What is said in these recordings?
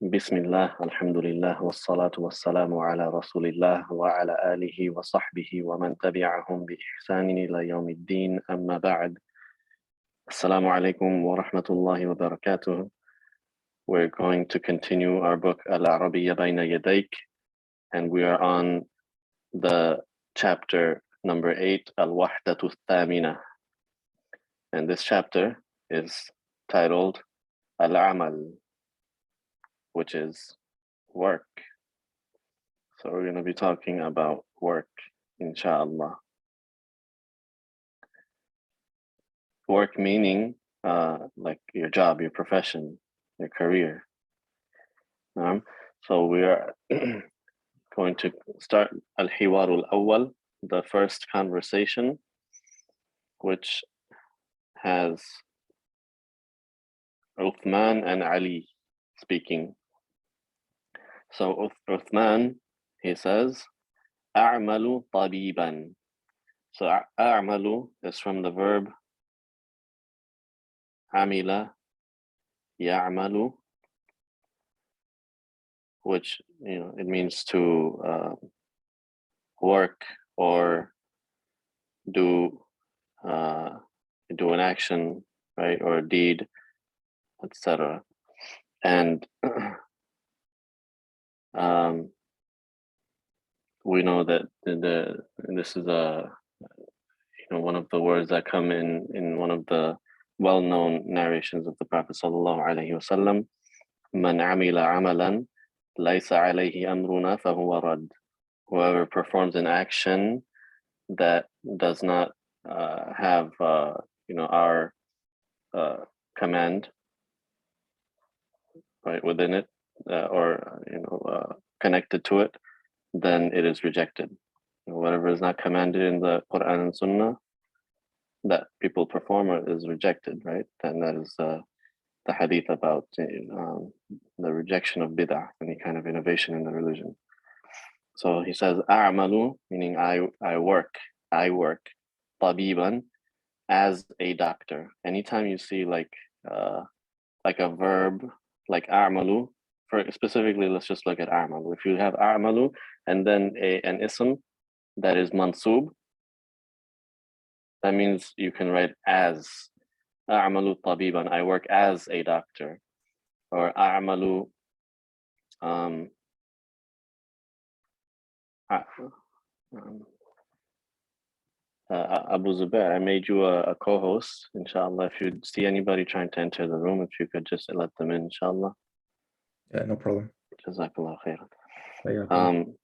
بسم الله الحمد لله والصلاة والسلام على رسول الله وعلى آله وصحبه ومن تبعهم بإحسان إلى يوم الدين أما بعد السلام عليكم ورحمة الله وبركاته. We're going to continue our book Arabiyyah Bayna Yadayk, and we are on the chapter number 8 Al-Wahdatu Thamina, and this chapter is titled Al-Amal, which is work. So we're going to be talking about work, inshallah. Work meaning like your job, your profession, your career. So we are going to start Al-Hiwar al-Awwal, the first conversation, which has Uthman and Ali speaking. So Uthman, he says, أعمل طبيبا. So أعمل is from the verb عمل يعمل, which it means to work or do an action, right, or a deed, etc. And we know that this is one of the words that come in one of the well-known narrations of the Prophet sallallahu alaihi wasallam. Man amila amalan laysa alayhi amruna fahuwa rad. Whoever performs an action that does not have our command right within it or connected to it, then it is rejected. Whatever is not commanded in the Quran and Sunnah that people perform is rejected, right? And that is the hadith about the rejection of bid'ah, any kind of innovation in the religion. So he says, "A'malu," meaning I work, tabiban, as a doctor. Anytime you see like a verb like a'malu, specifically, let's just look at a'malu. If you have a'malu and then an ism that is mansub, that means you can write as a'malu tabiban, I work as a doctor, or a'malu Abu Zubair, I made you a co-host, inshallah. If you see anybody trying to enter the room, if you could just let them in, inshallah. Yeah, no problem. Jazakallah khairan.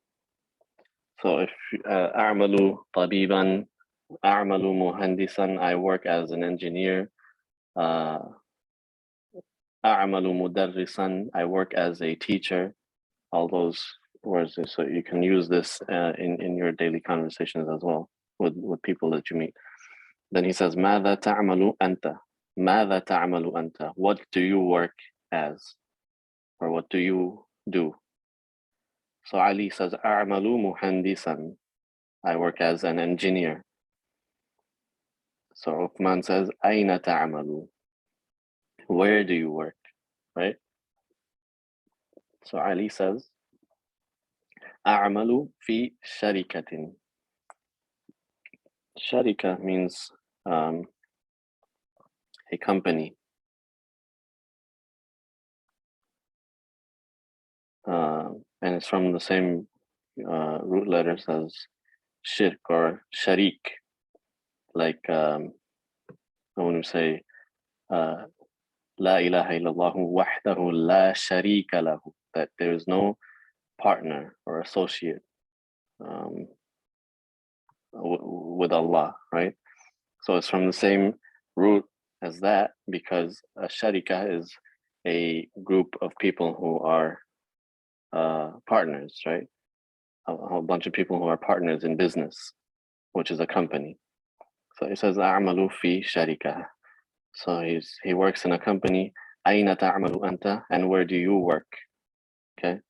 So if أعمل طبيبا, أعمل مهندسا, I work as an engineer. أعمل مدرسا, I work as a teacher. All those words, so you can use this in your daily conversations as well with people that you meet. Then he says, ماذا تعمل أنت? ماذا تعمل أنت? What do you work as? Or what do you do? So Ali says, أعمل مهندسا, I work as an engineer. So Uthman says, أين تعمل? Where do you work? Right? So Ali says, أعمل في شركة. Sharika means a company. And it's from the same root letters as shirk or sharik. Like when we say La ilaha illallah wahdahu la sharika lahu, that there is no partner or associate with Allah, right? So it's from the same root as that, because a sharika is a group of people who are partners, right? A whole bunch of people who are partners in business, which is a company. So he says, أعمل في شركة. So he works in a company. أين تعمل أنت? And where do you work? Okay.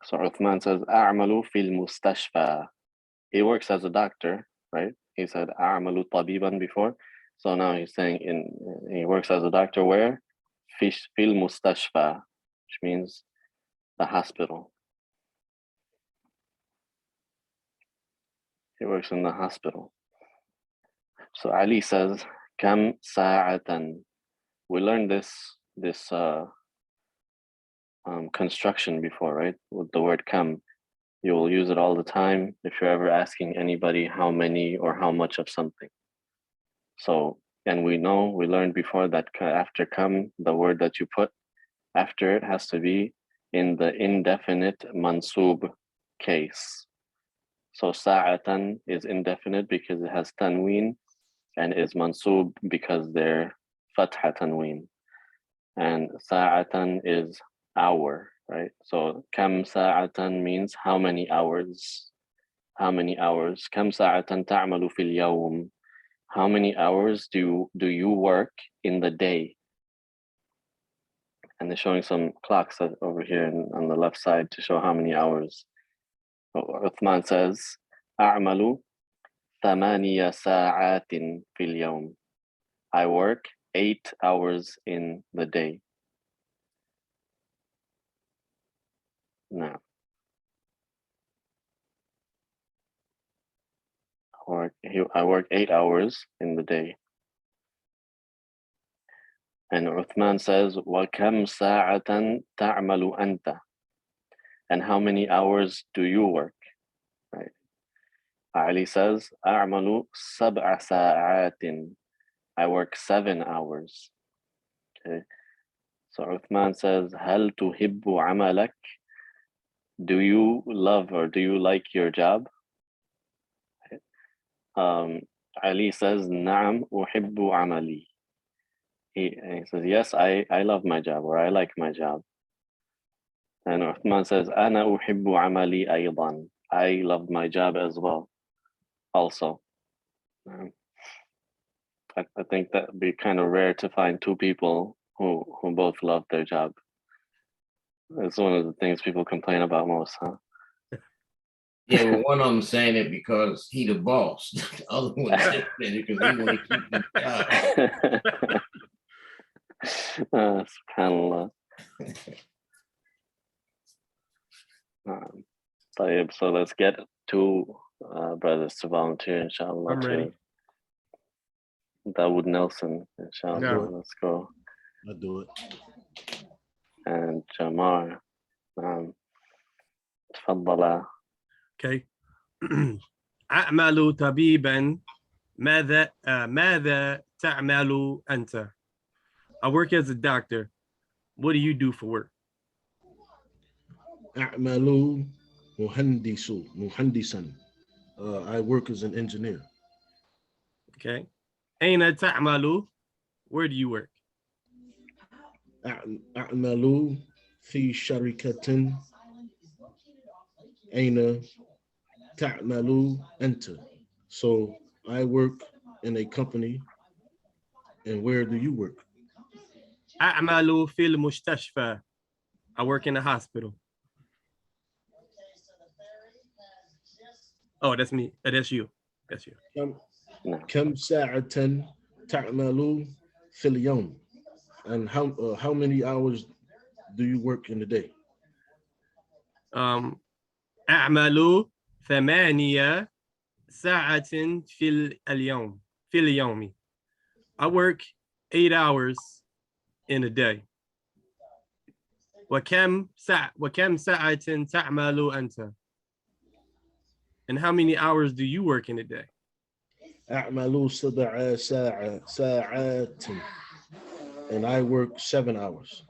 So Uthman says, أعمل في المستشفى. He works as a doctor, right? He said أعمل طبيبا before. So now he's saying he works as a doctor where? في المستشفى, which means the hospital. He works in the hospital. So Ali says, Kam sa'atan. We learned this construction before, right? With the word kam. You will use it all the time if you're ever asking anybody how many or how much of something. So, and we learned before that after kam, the word that you put after it has to be in the indefinite mansub case. So sa'atan is indefinite because it has tanween, and is mansub because they're fatha tanween. And sa'atan is hour, right? So kam sa'atan means how many hours? How many hours? Kam sa'atan ta'malu fil yawm? How many hours do you work in the day? And they're showing some clocks over here on the left side to show how many hours. Uthman says, أعمل 8 ساعات في اليوم. I work 8 hours in the day. Now, I work 8 hours in the day. And Uthman says, وَكَمْ سَاعَةً تَعْمَلُ أَنْتَ? And how many hours do you work? Right. Ali says, أعمل 7 ساعات. I work 7 hours. Okay. So Uthman says, هل تحب عملك? Do you love or do you like your job? Ali says, نعم أحب عملي. He says, yes, I love my job, or I like my job. And Uthman says, أنا أحب عملي أيضا. I love my job as well, also. I think that would be kind of rare to find two people who both love their job. It's one of the things people complain about most, huh? Yeah, well, one of them saying it because he the boss. The other one saying it because he want to keep the job. SubhanAllah. So let's get two brothers to volunteer, inshallah. I'm ready. Dawood Nelson, inshallah. Yeah. Let's go. I'll do it. And Jamar. تفضل. Okay. أعمل طبيبا. ماذا تعمل أنت? I work as a doctor. What do you do for work? أعمل مهندسا. I work as an engineer. Okay. أين تعمل? Where do you work? أعمل في شركة. أين تعمل أنت? So I work in a company. And where do you work? أعمل في المستشفى. I work in a hospital. Oh, that's me. That's you. That's you. كم ساعة تعمل في اليوم? And how many hours do you work in a day? أعمل 8 ساعات في اليوم. I work 8 hours in a day. وكم ساعة تعمل أنت? And how many hours do you work in a day? أعمل 7 ساعات. And I work 7 hours.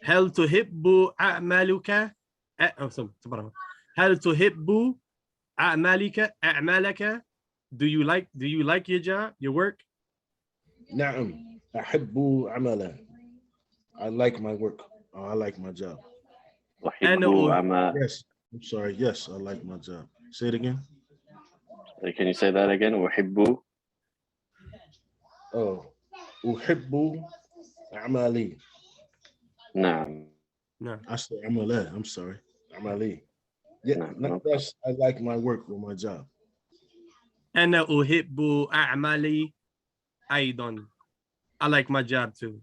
هل تحب أعمالك؟ هل تحب أعمالك? Do you like your job, your work? نعم أحب عمله. I like my work. I like my job. Yes, I'm sorry. Yes, I like my job. Say it again. Can you say that again? أحب. Oh, أحب عملي. نعم. No. I said عمله. I'm sorry. عملي. Yeah, No. that's I like my work or my job. أنا أحب أعمالي أيضا. I like my job too.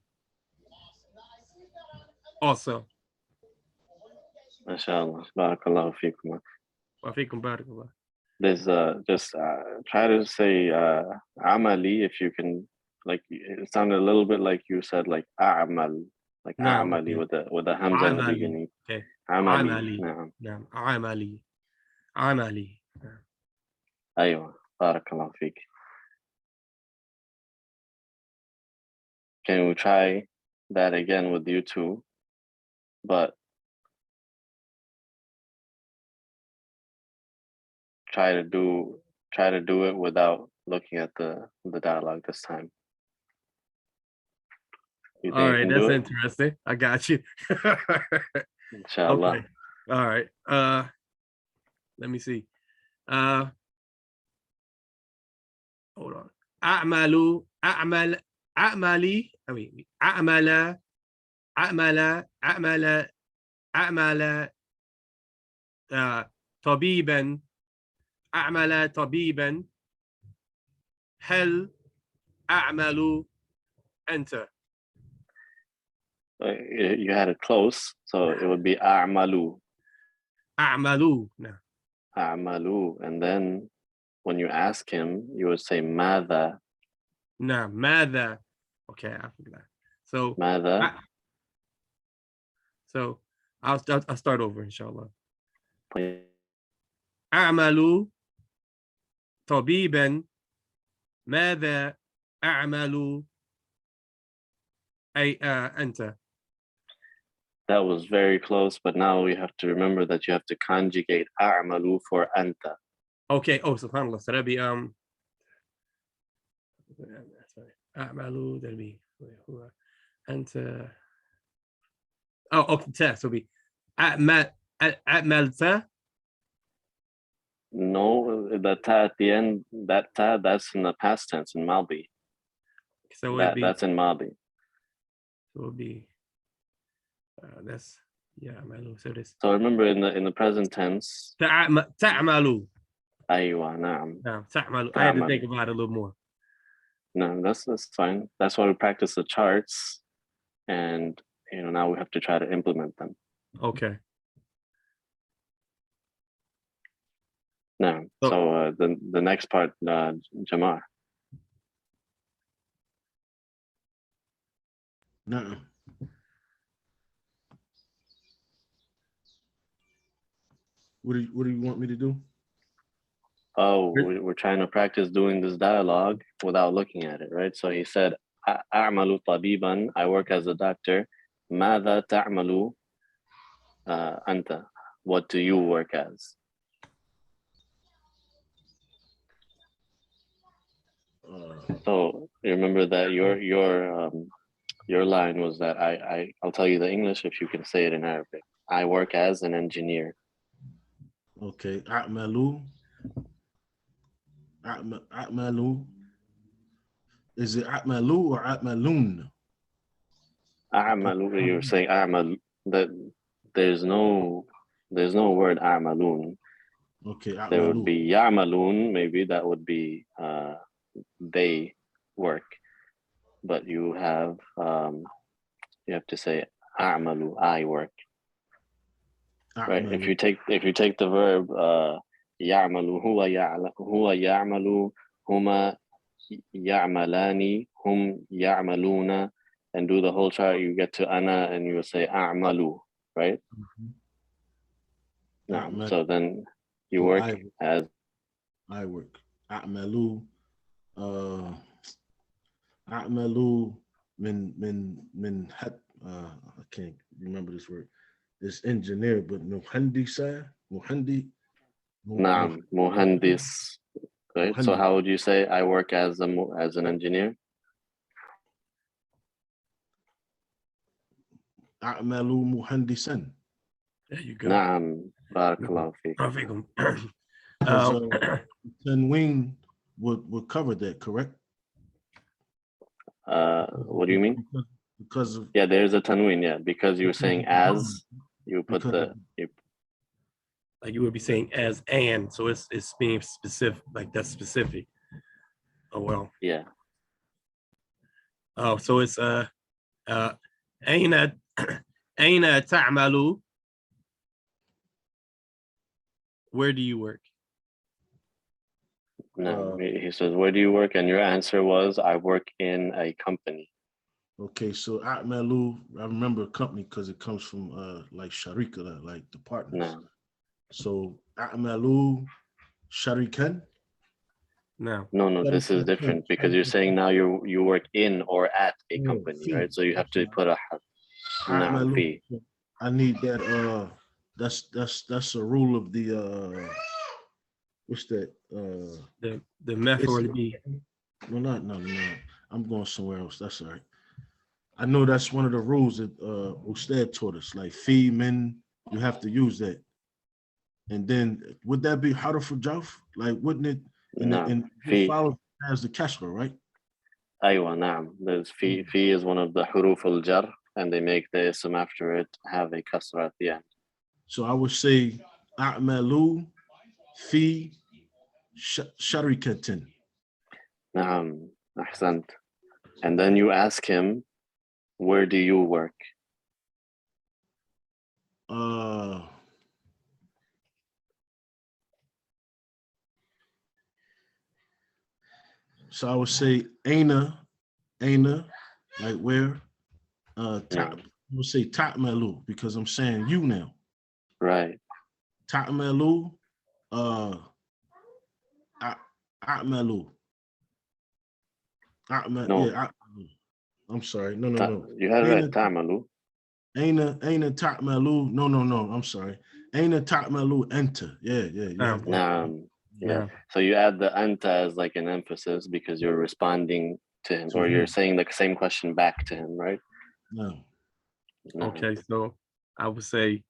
also. MashaAllah. Barakallahu feekum. وفيكم بارك الله. There's just try to say amali if you can, like it sounded a little bit like you said like a'mal, like نعم. amali Okay. with a hamza at the عملي. beginning. Okay. Amali. عملي. نعم. نعم. عملي. عملي. أيوة. Barakallahu feek. Can we try that again with you two? But try to do it without looking at the dialogue this time. You think All you right, can that's do it? interesting. I got you. Inshallah. Okay. All right. Let me see. Hold on. أعمل أعملي I mean أعمل طبيبا أعمل طبيبا هل أعمل أنت You had it close, so it would be a'malu. أعمل نعم A'malu. And then when you ask him, you would say ماذا. نعم ماذا okay I forgot so ماذا. so I'll start over inshallah أعمل طبيبا ماذا أعمل أي أنت That was very close, but now we have to remember that you have to conjugate a'malu for anta. okay oh subhanallah so that'd be sorry أعمل that'd be هو أنت oh okay so be أعملت No, the ta at the end, that ta, that's in the past tense in Madi. so it'd be That's in Madi. so it'd be that's yeah أعمل so this So remember in the present tense, تعمل aywa, na'am. تعمل I had to think about it a little more No, that's fine. That's why we practice the charts, and now we have to try to implement them. okay Now, so the next part, Jamar. No. What do you want me to do? Oh, we're trying to practice doing this dialogue without looking at it, right? So he said, "A'malu tabiban." I work as a doctor. "Mada ta'malu anta?" What do you work as? So you remember that your line was that I'll tell you the English if you can say it in Arabic. I work as an engineer. Okay. A'malu. A'malu. Is it a'malu or a'malun? A'malu, you're saying a'mal. That there's no word a'malun. Okay. A'malu. There would be ya'malun, maybe that would be they work, but you have to say a'malu, I work. Right? A'malu. If you take the verb ya'malu, huwa ya'malu, huma ya'malani, hum ya'maluna, and do the whole chart, you get to ana and you say a'malu, right? A'malu. So then you So work as I work. A'malu. A'malu min hat. I can't remember this word. It's engineer, but muhandisa. Naam, muhandis. Right. So how would you say I work as an engineer? A'malu muhandisan. there you go Naam, barakallahu feek. Tanween would cover that, correct? What do you mean? Because of There's a tanween, because you were saying as, you put like you would be saying as and so it's being specific like that's specific oh well yeah. oh so it's أين أين تعمل? Where do you work? No, he says, where do you work? And your answer was, I work in a company. Okay, so A'malu, I remember a company because it comes from like Sharika, like the partners. No, So A'malu Sharikan. No. no, this is different because you're saying now you work in or at a company, right? So you have to put a نعم A'malu. في. I need that. That's a rule of the what's that? The method be. No. I'm going somewhere else. That's all right. I know that's one of the rules that Ustad taught us. Like fee men, you have to use that. And then would that be harf al-jarf? Like wouldn't it? نعم And it في. follows as the kasra, right? أيوة نعم. There's في is one of the حروف الجر, and they make the ism after it have a kasra at the end. So I would say a'malu fi sharikatin. نعم أحسنت. And then you ask him, where do you work? So I would say aina, like where? I would say ta'malu because I'm saying you now. Right. Ta'malu, a'malu. No. Yeah, I'm sorry. No. You had it right. تعملوا. Aina ta'malu. No. I'm sorry. Aina ta'malu enter. Yeah. Yeah. So you add the anta as like an emphasis because you're responding to him, or you're saying the same question back to him, right? No. Okay, so I would say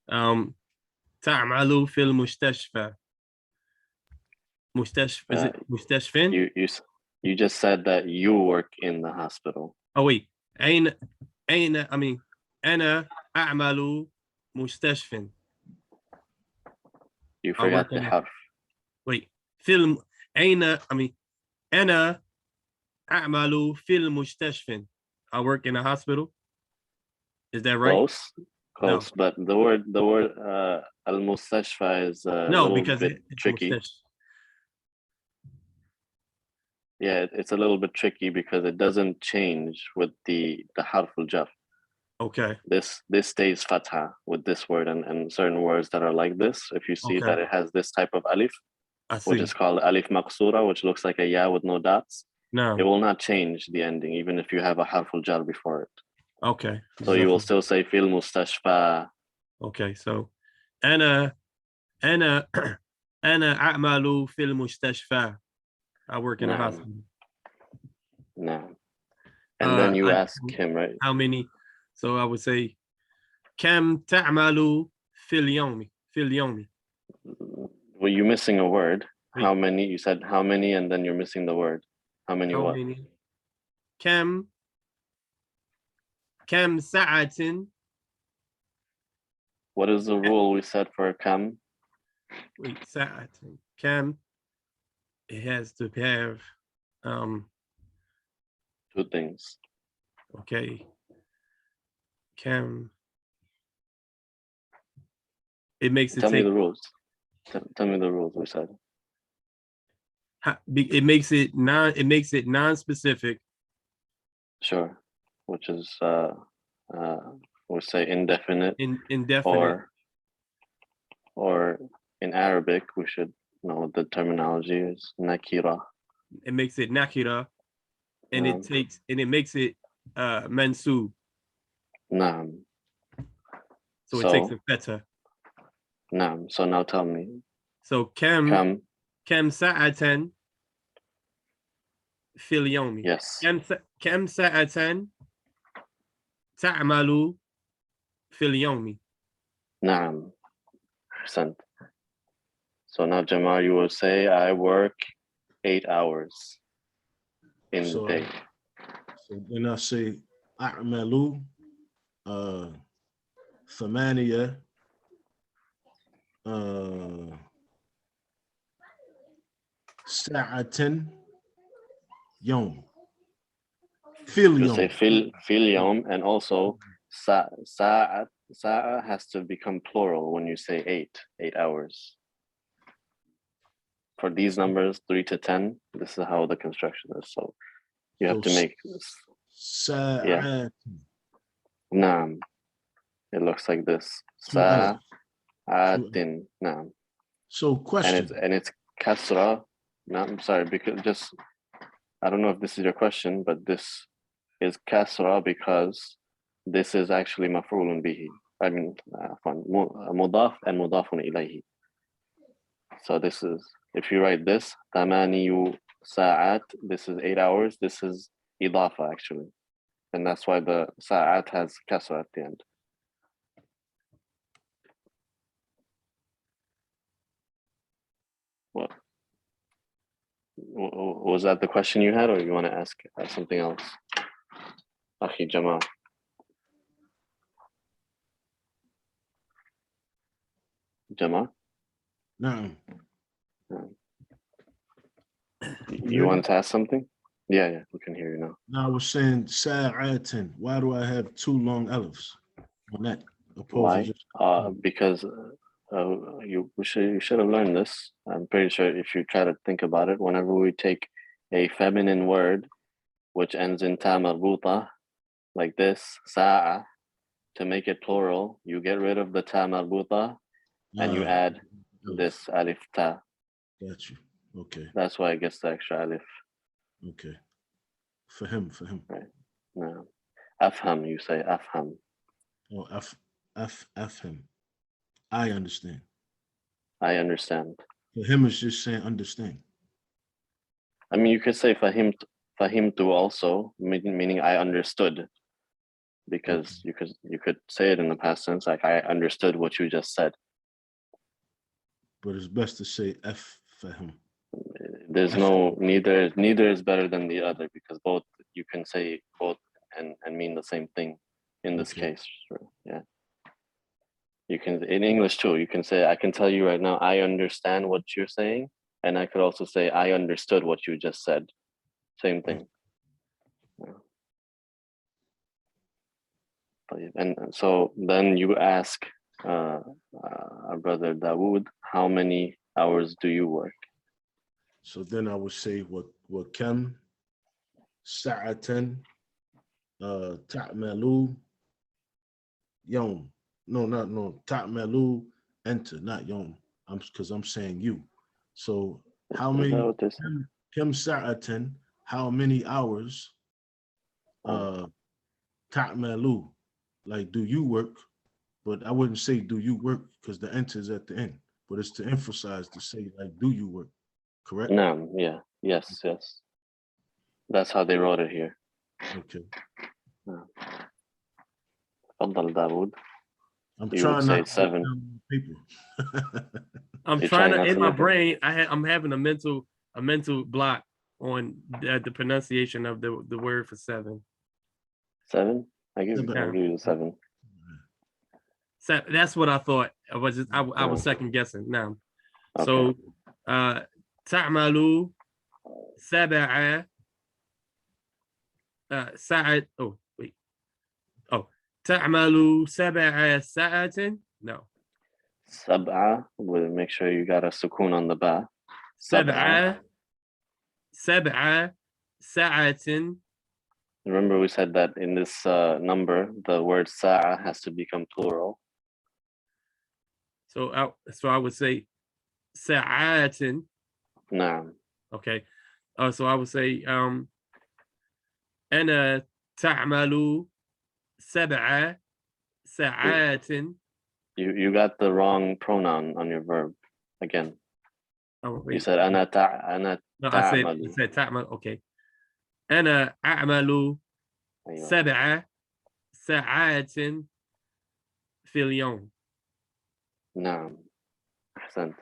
تعمل في المستشفى. Is it مستشفى? You just said that you work in the hospital. Oh wait. أنا أعمل مستشفى. You forgot the harf. Wait. أنا أعمل في المستشفى. I work in a hospital. Is that right? Close, no. But the word al-mustashfa is no, because it's tricky. Yeah, it's a little bit tricky because it doesn't change with the harf al-jar. Okay. This stays fatha with this word and certain words that are like this. If you see that it has this type of alif, which is called alif maqsura, which looks like a ya with no dots. No. It will not change the ending, even if you have a harf al-jar before it. Okay. So you will still say fil mustashfa. Okay, so أنا أعمل في المستشفى. I work in a hospital. No. And then you ask him, right? How many? So I would say كم تعمل في اليوم. Well, you're missing a word. Wait. How many? You said how many, and then you're missing the word. How many what? كم ساعة. What is the rule we said for كم? Wait, ساعة. كم. It has to have two things. Okay. It makes it tell me the rules. Tell me the rules we said. It makes it non-specific. Sure. Which is we'll say indefinite. Indefinite. Or in Arabic, we should know the terminology is nakira. It makes it nakira, and it makes it mansub. Naam. So it takes a feta. Naam. So now tell me. So كم ساعة في اليوم. Yes. كم ساعة تعمل في اليوم. نعم. أحسنت. So now Jamal, you will say I work 8 hours in the day. So then I say أعمل ثمانية ساعة يوم. You say fil yom, and also sa'a has to become plural when you say 8 hours. For these numbers, 3 to 10, this is how the construction is. So you have to make this. Sa'at. Naam. It looks like this. Two alif. Sa'atin. Naam. So question. And it's kasra. No, I'm sorry, because I don't know if this is your question, but this is kasra because this is actually maf'ulun bihi. I mean, mudaf and mudafun ilayhi. So this is, if you write this, tamaniyu sa'at, this is 8 hours. This is idafa actually. And that's why the sa'at has kasra at the end. What? Was that the question you had, or you want to ask something else? Akhi Jamal. Jamal? No. You want to ask something? Yeah, we can hear you now. Now I was saying sa'atin. Why do I have two long alifs on that? Why? Because you should have learned this. I'm pretty sure if you try to think about it, whenever we take a feminine word which ends in ta marbuta, like this, sa'a, to make it plural, you get rid of the ta marbuta and you add this alif ta. Got you. Okay. That's why it gets the extra alif. Okay. For him. Right. No. Afham, you say afham. Oh, him. I understand. I understand. For him is just saying understand. I mean, you could say fahimtu also, meaning I understood, because you could say it in the past tense, like I understood what you just said. But it's best to say for him. There's no neither is better than the other, because both you can say both and mean the same thing in this case. Yeah. You can, in English too, you can say, I can tell you right now, I understand what you're saying. And I could also say, I understood what you just said. Same thing. Yeah. And so then you ask our brother Dawood, how many hours do you work? So then I would say what kam sa'atan ta'malu yawm. No, ta'malu enter, not yawm. Because I'm saying you. So how many kam sa'atan, how many hours ta'malu, like do you work? But I wouldn't say do you work because the enter is at the end, but it's to emphasize to say like do you work, correct? No, yeah, yes. That's how they wrote it here. Okay. Faddal Dawood. I'm You trying would say not to 7. people. I'm You're trying to, trying not in to my look at it. brain, I'm having a mental block on the pronunciation of the word for 7. 7? I'll give you the 7. So that's what I thought. I was second guessing now. Okay. So ta'malu sab'a sa'at. Oh wait. Oh, ta'malu sab'a sa'atin. No. Sab'a, we'll make sure you got a sukun on the ba. Sab'a sa'atin. Remember we said that in this number, the word sa'a has to become plural. So I would say sa'atin. Naam. Okay. So I would say أنا تعمل 7 ساعات. You got the wrong pronoun on your verb again. Oh, wait. You said أنا No, I تعمل. said تعمل. Okay. أنا أعمل 7 ساعات في اليوم. Naam. Ahsant.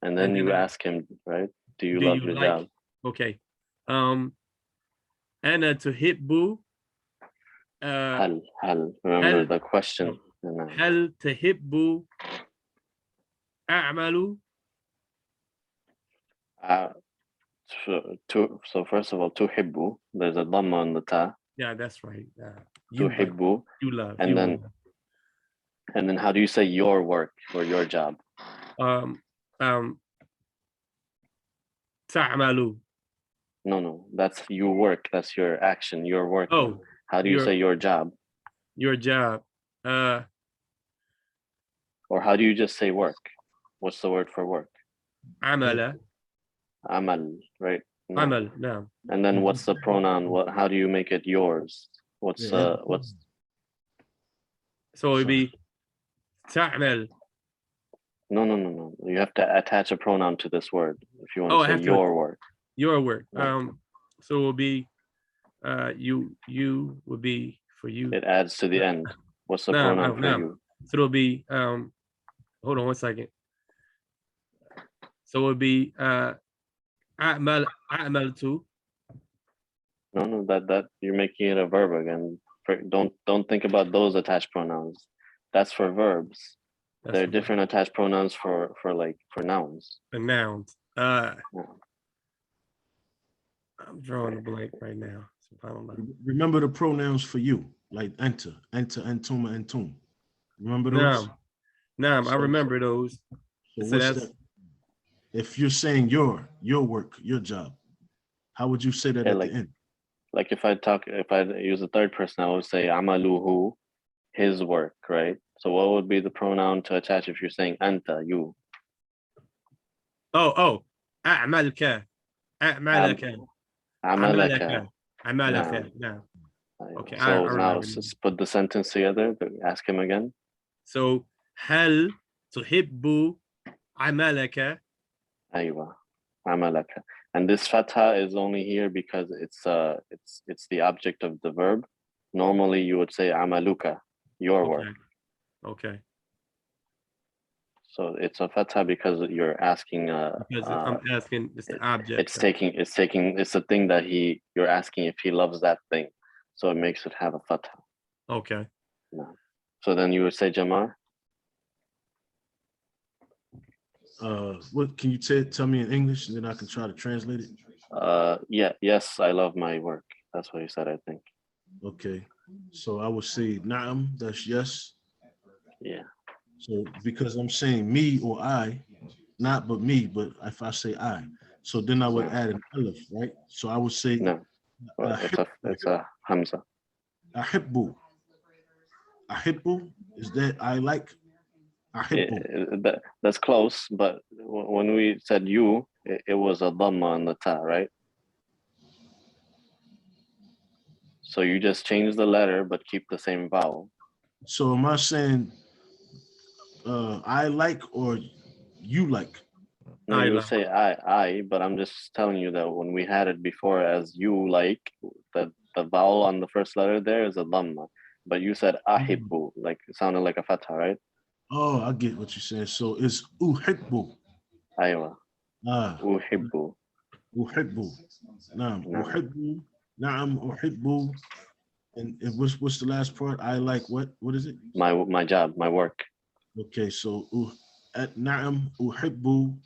And then you ask him, right? Do you love your job? Okay. أنا تحب هل. Remember the question. هل تحب أعمل? So first of all, tuhibbu, there's a dhamma on the ta. Yeah, that's right. You like, تحب. you love. And you then love. and then how do you say your work or your job? تعمل. No, that's you work. That's your action. Your work. Oh, How do you say your job? your job. Or how do you just say work? What's the word for work? عمل. Amal, right? No. عمل. نعم. And then what's the pronoun? How do you make it yours? What's So it'd be تعمل. No. You have to attach a pronoun to this word if you want to I say have to. your work. Your work. No. So it will be you would be for you. It adds to the end. What's the pronoun for you? So it'll be hold on 1 second. So it would be أعملت. No, that you're making it a verb again. Don't think about those attached pronouns. That's for verbs. There are different attached pronouns for nouns. The nouns. I'm drawing a blank right now. Remember the pronouns for you, like enter, antuma, antum. Remember those? No, I remember those. So that? If you're saying your work, your job, how would you say that at the end? Like if I use a third person, I would say amaluhu, his work, right? So what would be the pronoun to attach if you're saying anta, you? أعملك. Amalaka. No. Okay. So now let's put the sentence together. Ask him again. So هل تحب عملك? Aywa, amalaka. And this fatha is only here because it's the object of the verb. Normally you would say amaluka, your work. Okay. So it's a fatha because you're asking. Because I'm asking, it's the object. It's the thing that you're asking if he loves that thing. So it makes it have a fatha. Okay. No. So then you would say Jamar. What can you tell me in English, and then I can try to translate it? Yes, I love my work. That's what he said, I think. Okay, so I would say na'am, that's yes. Yeah. So because I'm saying me or I, not but me, but if I say I, so then I would add an alif, right? So I would say no. It's a hamza. Ahibbu. Ahibbu, is that I like? That's close, but when we said you, it was a dhamma on the ta, right? So you just change the letter but keep the same vowel. So am I saying I like or you like? No, you would say I, but I'm just telling you that when we had it before as you like, the vowel on the first letter there is a dhamma, but you said ahibbu, like it sounded like a fatha, right? Oh, I get what you're saying. So it's uhibbu. Aywa. Uhibbu. Uhibbu. Naam. Uhibbu. Naam. Uhibbu. And what's the last part? I like what? What is it? My job, my work. Okay, so at naam uhibbu.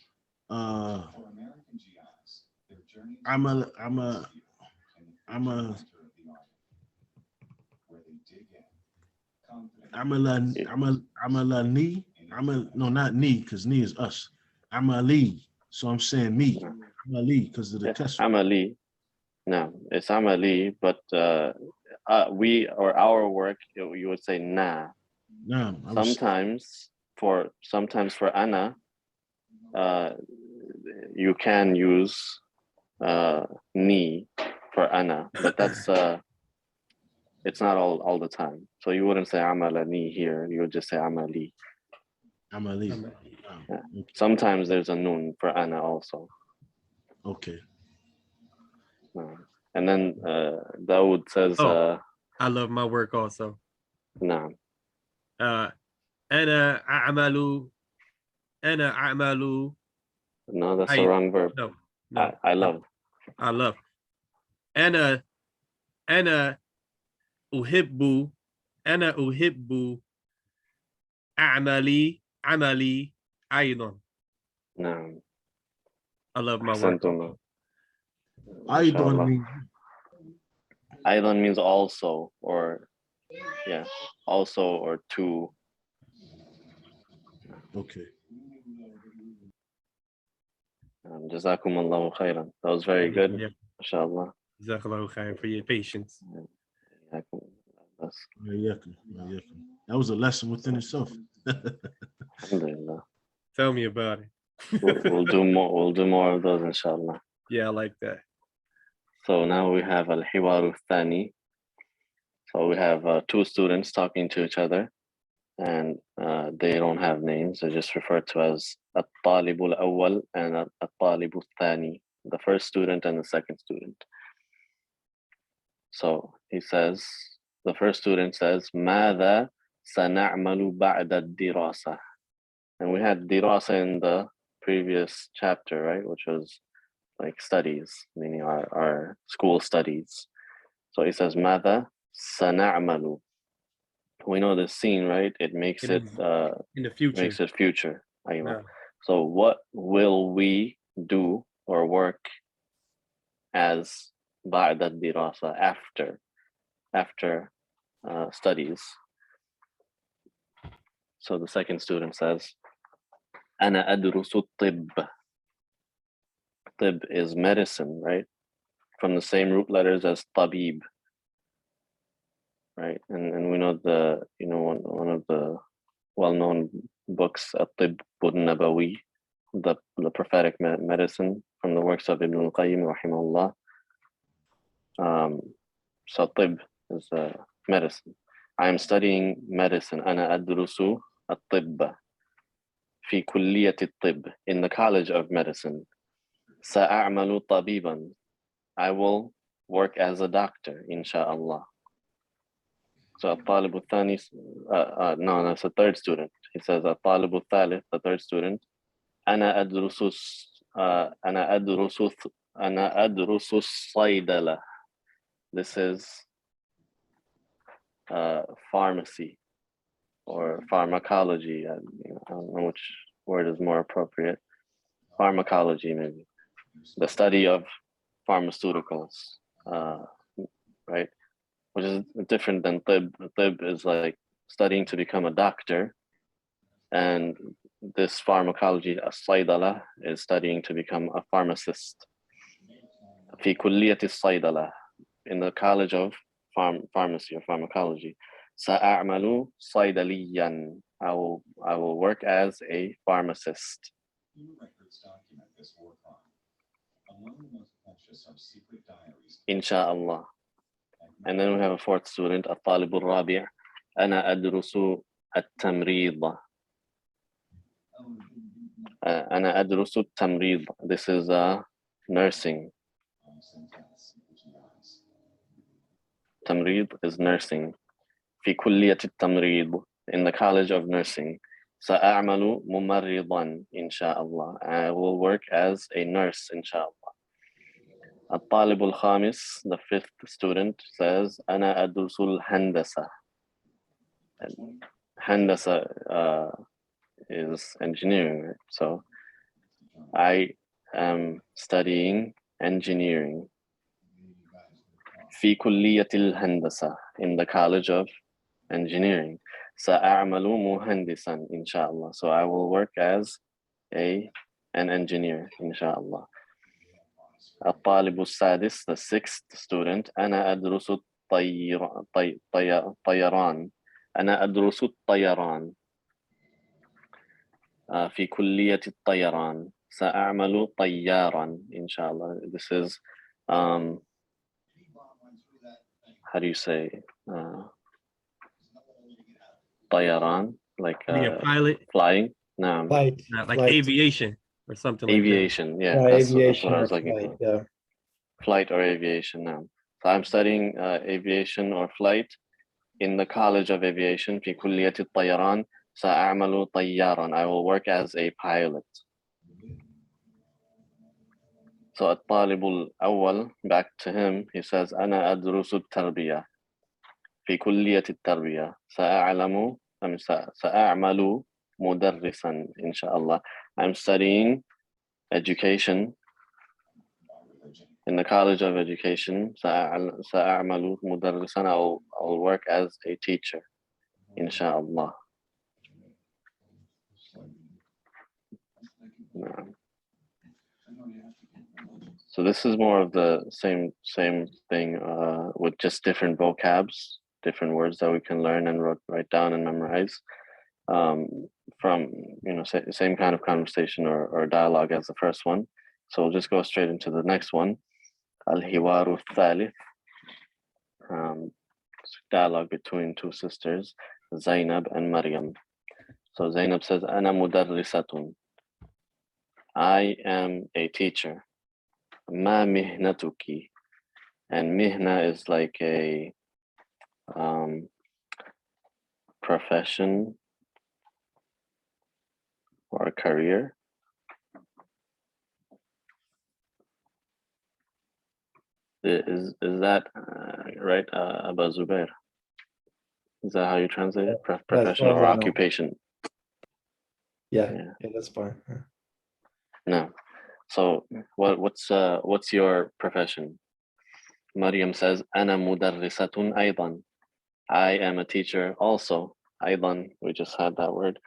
I'm no, not ni, because ni is us. Amali. So I'm saying me. Amali, because of the test. Amali. No, it's amali, but we or our work, you would say na. Nah, sometimes for ana, you can use ni for ana, but that's it's not all the time. So you wouldn't say amalani here. You would just say amali. Amali. Yeah. Okay. Sometimes there's a nun for ana also. Okay. And then Dawood says, I love my work also. No. أنا أعمل. No, that's the wrong verb. No. I love. أنا أحب عملي أيضا. No. I love my work. Aidan means also, or yeah, also or to. Okay. Jazakum Allahu khairan. That was very good. Yeah. Mashallah. Jazakallahu khair for your patience. That was a lesson within itself. Alhamdulillah. Tell me about it. We'll do more. We'll do more of those, inshallah. Yeah, I like that. So now we have al-hiwaru thani. So we have two students talking to each other, and they don't have names. They're just referred to as at-talibul awwal and at-talibul thani, the first student and the second student. So he says, the first student says, ماذا سنعمل بعد الدراسة? And we had dirasa in the previous chapter, right? Which was like studies, meaning our school studies. So he says, ماذا سنعمل? We know this scene, right? It makes it in the future. Makes it future. Yeah. So what will we do or work as بعد الدراسة, after studies? So the second student says, أنا أدرس الطب. طب is medicine, right? From the same root letters as طبيب, right? And we know one of the well-known books, الطب النبوي, the prophetic medicine from the works of Ibn al-Qayyim rahimahullah. So طب is medicine. I am studying medicine. أنا أدرس الطب في كلية الطب, in the college of medicine. سأعمل طبيبا. I will work as a doctor, inshallah. So الطالب الثاني, no, that's the third student. He says الطالب الثالث, the third student. أنا أدرس الصيدلة. This is pharmacy or pharmacology. I don't know which word is more appropriate. Pharmacology, maybe. The study of pharmaceuticals, right? Which is different than طب. طب is like studying to become a doctor. And this pharmacology, الصيدلة, is studying to become a pharmacist. في كلية الصيدلة, in the college of pharmacy or pharmacology. سأعمل صيدليا. I will work as a pharmacist. Inshallah. And then we have a fourth student, الطالب الرابع. أنا أدرس التمريض. أنا أدرس التمريض. This is nursing. تمريض is nursing. في كلية التمريض, in the college of nursing. سأعمل ممرضا إن شاء الله. I will work as a nurse إن شاء الله. الطالب الخامس, the fifth student, says أنا أدرس الهندسة. هندسة is engineering, right? So I am studying engineering. في كلية الهندسة, in the college of engineering. سأعمل مهندسا إن شاء الله. So I will work as an engineer إن شاء الله. الطالب السادس, the sixth student. أنا أدرس الطيران. أنا أدرس الطيران في كلية الطيران. سأعمل طيارا إن شاء الله. This is how do you say طيران, like Being a pilot, flying? No. Flight. like flight. aviation or something Aviation, yeah, Yeah, that's aviation what I or was looking flight, for. yeah. Flight or aviation now. So I'm studying aviation or flight in the College of Aviation في كلية الطيران. سأعمل طيارا. I will work as a pilot. So الطالب الأول, back to him, he says أنا أدرس التربية في كلية التربية. سأعمل مدرسا إن شاء الله. I'm studying education in the College of Education, سأعمل مدرسا, I'll work as a teacher, inshallah. So this is more of the same thing with just different vocabs, different words that we can learn and write down and memorize from, you know, same kind of conversation or dialogue as the first one. So we'll just go straight into the next one. Al-Hiwaru Thalith, dialogue between two sisters, Zainab and Maryam. So Zainab says, Ana mudarrisatun, I am a teacher. Ma mihnatuki, and mihna is like a profession or a career. Is that right, Abu Zubair? Is that how you translate it? Profession or occupation? Yeah, that's fine. Yeah. No. So what's your profession? Maryam says, Ana mudarrisatun aydan. I am a teacher also. Aydan, we just had that word.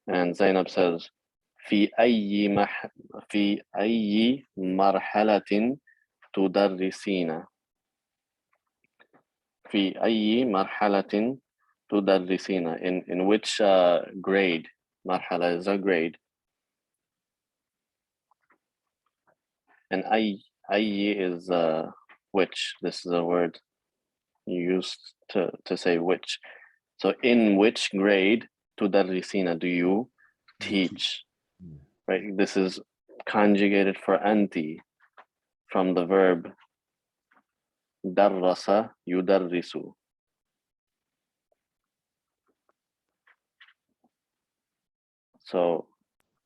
And Zainab says, في أي مرحلة تدرسين. في أي مرحلة تدرسين. In which grade? مرحلة is a grade. And أي is which. This is a word you used to say which. So in which grade تدرسين do you teach? Right? This is conjugated for anti from the verb darrasa yudarrisu. So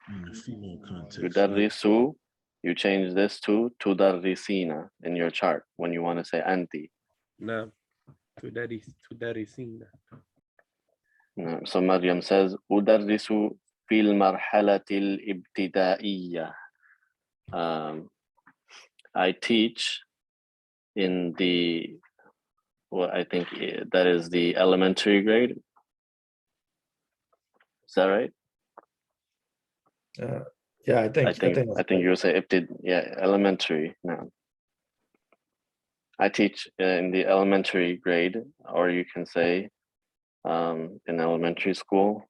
In the female context. yudarrisu, you change this to tudarrisina in your chart when you want to say anti. No. تدرسين. So Maryam says, udarrisu fil marhalatil ibtidaiya. I teach in the, well, I think that is the elementary grade. Is that right? Yeah, I think you would say elementary. No, I teach in the elementary grade, or you can say in elementary school,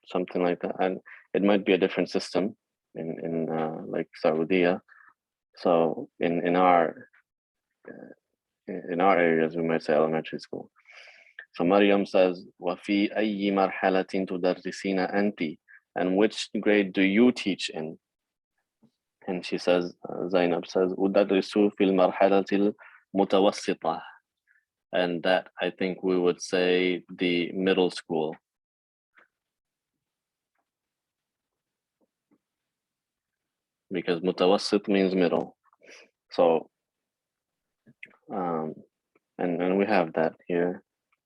something like that. And it might be a different system in like Saudiya. So in our areas, we might say elementary school. So Maryam says, وَفِي أَيِّ مَرْحَلَةٍ تُدَرِّسِينَ أَنْتِ, and which grade do you teach in? And she says, Zainab says, أُدَرِّسُ فِي الْمَرْحَلَةِ الْمُتَوَسِّطَةِ, and that I think we would say the middle school. Because mutawassit means middle. So, and we have that here,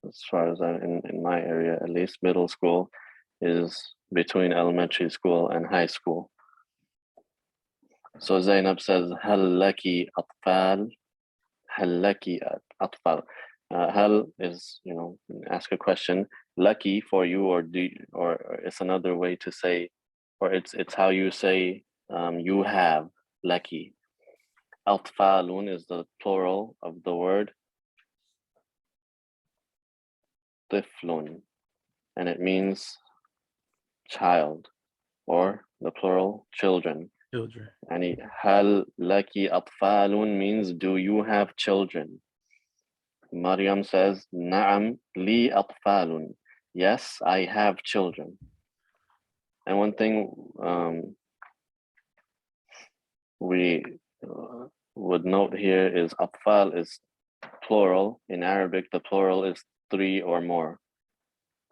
as far as in my area, at least middle school is between elementary school and high school. So Zainab says, هل لك أطفال? هل لك أطفال? Hal is, you know, ask a question. Lucky for you, or it's another way to say, or it's how you say you have lucky. Atfalun is the plural of the word tiflun, and it means child, or the plural children. Children. Yani hal laki atfalun means do you have children? Maryam says, Na'am li atfalun. Yes, I have children. And one thing we would note here is atfal is plural. In Arabic, the plural is 3 or more.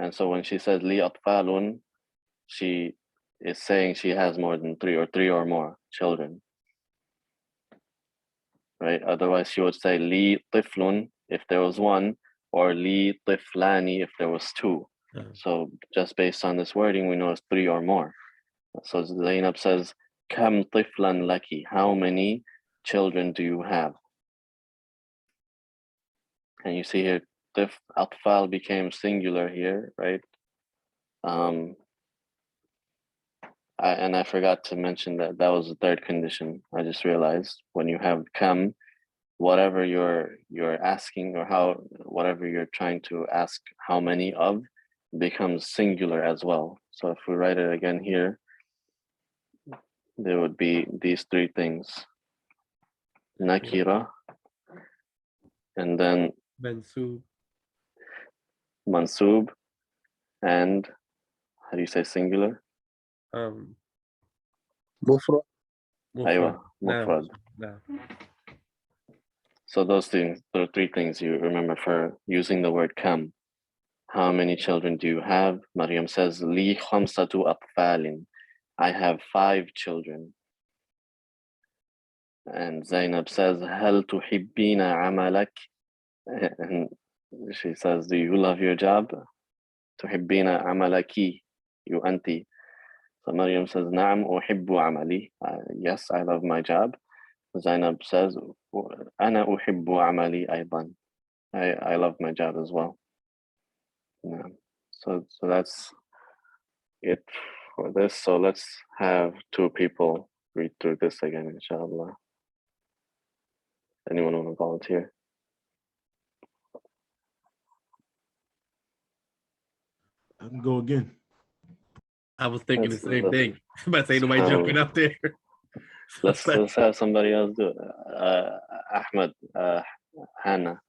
And so when she says li atfalun, she is saying she has more than 3 or more children. Right? Otherwise, she would say li tiflun if there was one, or li tiflani if there was 2. So just based on this wording, we know it's 3 or more. So Zainab says, Kam tiflan laki, how many children do you have? And you see here, atfal became singular here, right? I forgot to mention that was the third condition. I just realized when you have kam, whatever you're asking or whatever you're trying to ask how many of becomes singular as well. So if we write it again here, there would be these three things: nakira, and then mansub, and how do you say singular? مفرد. Aywa, mufrad. So those things, there are three things you remember for using the word kam. How many children do you have? Maryam says, Li khamsatu atfalin. I have 5 children. And Zainab says, Hal tuhibbina amalak? And she says, do you love your job? Tuhibbina amalaki, you auntie. So Maryam says, Na'am uhibbu amali. Yes, I love my job. Zainab says, Ana uhibbu amali aydan. I love my job as well. Yeah. So that's it for this. So let's have 2 people read through this again, inshallah. Anyone want to volunteer? I can go again. I was thinking the same thing. I'm about to say nobody jumping up there. Let's have somebody else do it. Ahmed, Hannah,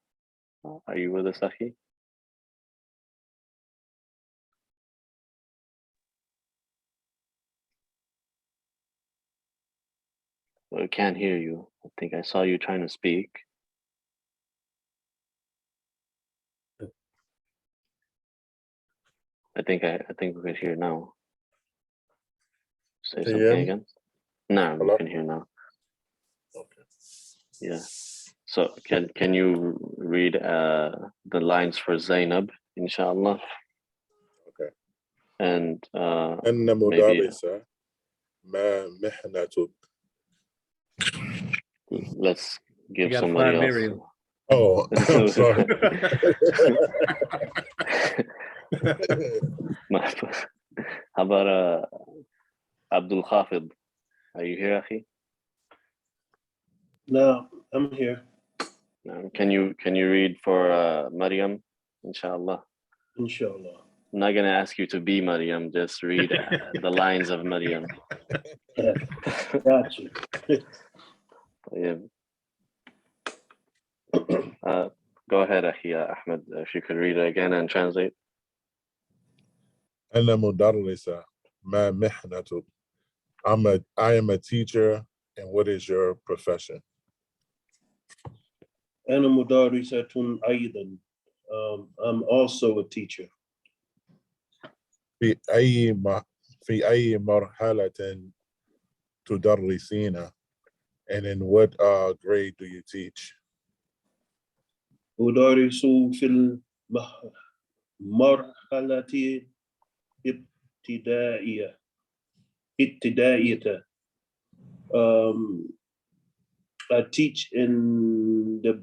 are you with us, Akhi? I can't hear you. I think I saw you trying to speak. I think we could hear now. Say something again. No, we can hear now. Okay. Yeah. So can you read the lines for Zainab, inshallah? Okay. And أن مدرسة ما محنتك. Let's give somebody else. Miriam. Oh, I'm sorry. How about Abdul Khafid? Are you here, Akhi? No, I'm here. Can you read for Maryam, inshallah? Inshallah. I'm not gonna ask you to be Maryam. Just read the lines of Maryam. Got you. Yeah. Go ahead, Akhi Ahmed. If you could read it again and translate. أنا مدرسة ما محنتك. I am a teacher, and what is your profession? أنا مدرسة أيضا. I'm also a teacher. في أي مرحلة تدرسين? And in what grade do you teach? أدرس في المرحلة ابتدائية. I teach in the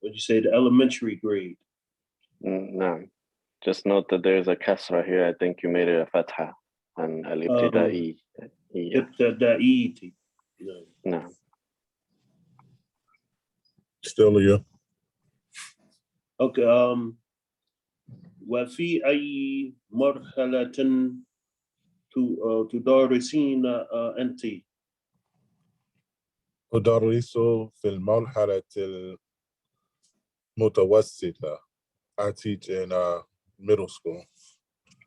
the elementary grade. No, just note that there's a kasra here. I think you made it a fatha. And al-ibtida'i. ابتدائية. No. Still you. Okay. وفي أي مرحلة تدرسين أنت؟ أدرس في المرحلة المتوسطة. I teach in middle school.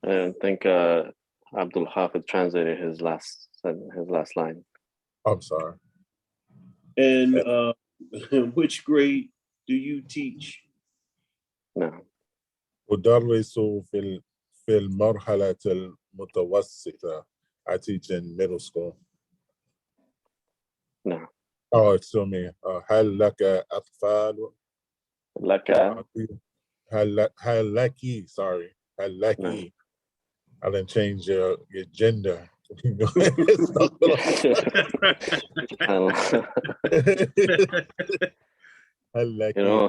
I think Abdul Hafid translated his last line. I'm sorry. And which grade do you teach? No. أدرس في المرحلة المتوسطة. I teach in middle school. No. Oh, it's still me. هل لك أطفال؟ لك. هل لك. Sorry. هل لك. No. I didn't change your gender You know,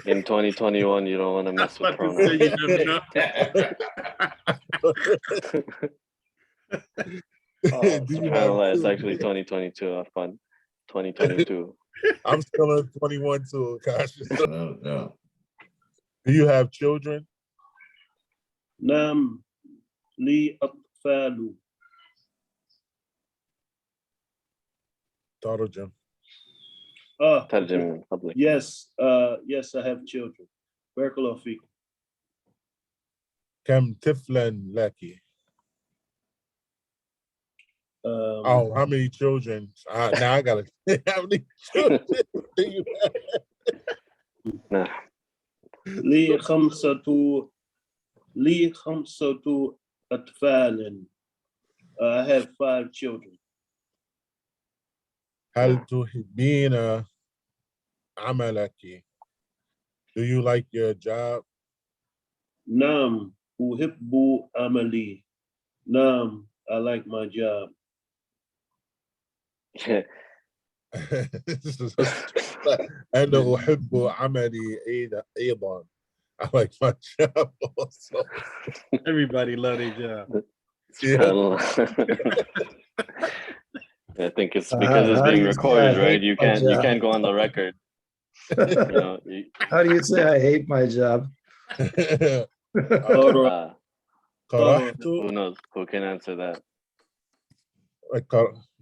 in 2021, you don't want to mess with pronouns. Subhanallah, it's actually 2022. Have fun. 2022. I'm still in 21 too, Cassius. No. Do you have children? نعم لي أطفال. ترجم. ترجم من فضلك. Yes, yes, I have children. بارك الله فيكم. كم طفلا لك? Oh, how many children? Now I gotta say, how many children do you have? نعم. لي خمسة أطفال. I have 5 children. هل تحبين عملك? Do you like your job? نعم أحب عملي. نعم, I like my job. أنا أحب عملي أيضا. I like my job also. Everybody love their job. Yeah. I think it's because it's being recorded, right? You can't go on the record. You know, How do you say I hate my job? Who knows? Who can answer that?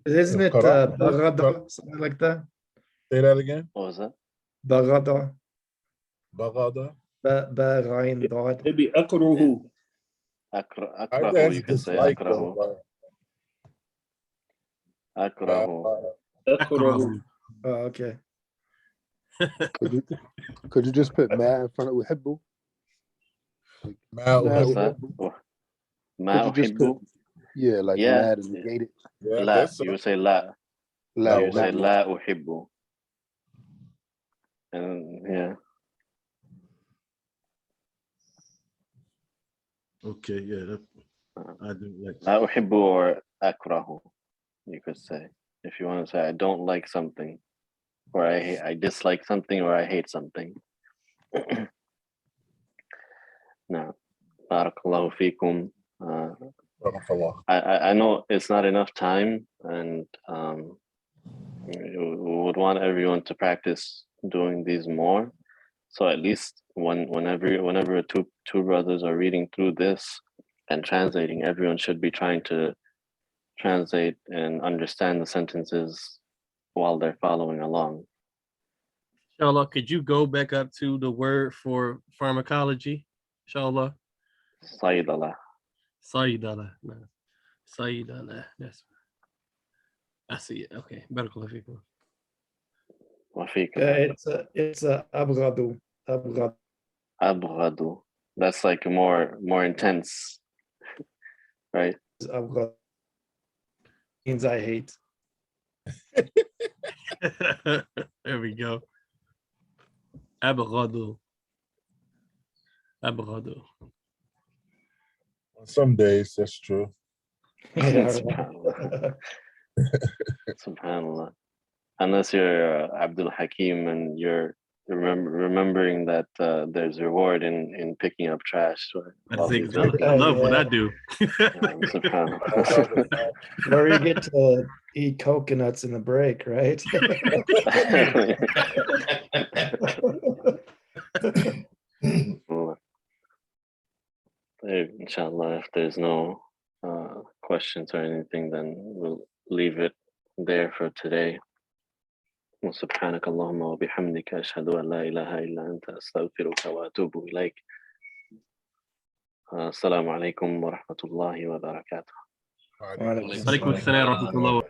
Isn't it bagada, something like that? Say that again. What was that? Bagada. Bagada. Maybe أكره. أكره, you can say أكره. أكره. Oh, okay. Could you just put ma in front of أحبه? What's that? ما أحبه? Yeah, like mad and negate it. لا, you say لا. You say لا أحبه. And yeah. Okay, yeah. I do like لا أحبه or أكره, you could say. If you want to say I don't like something, or I dislike something, or I hate something. No. Barakallahu feekum. I know it's not enough time, and we would want everyone to practice doing these more. So at least whenever two brothers are reading through this and translating, everyone should be trying to translate and understand the sentences while they're following along. Inshallah, could you go back up to the word for pharmacology? Inshallah. Sayyidallah. Sayyidallah. No. Sayyidallah. That's I see it. Okay. Barakallahu feekum. It's abghadu. Abghadu. That's like more intense, right? Abghadu means I hate. There we go. Abghadu. Some days that's true. Subhanallah. Subhanallah. Unless you're Abdul Hakim and you're remembering that there's reward in picking up trash. I love what I do. Subhanallah. Where you get to eat coconuts in the break, right? Inshallah, if there's no questions or anything, then we'll leave it there for today. سبحانك اللهم وبحمدك أشهد أن لا إله إلا أنت أستغفرك وأتوب إليك. السلام عليكم ورحمة الله وبركاته. وعليكم السلام ورحمة الله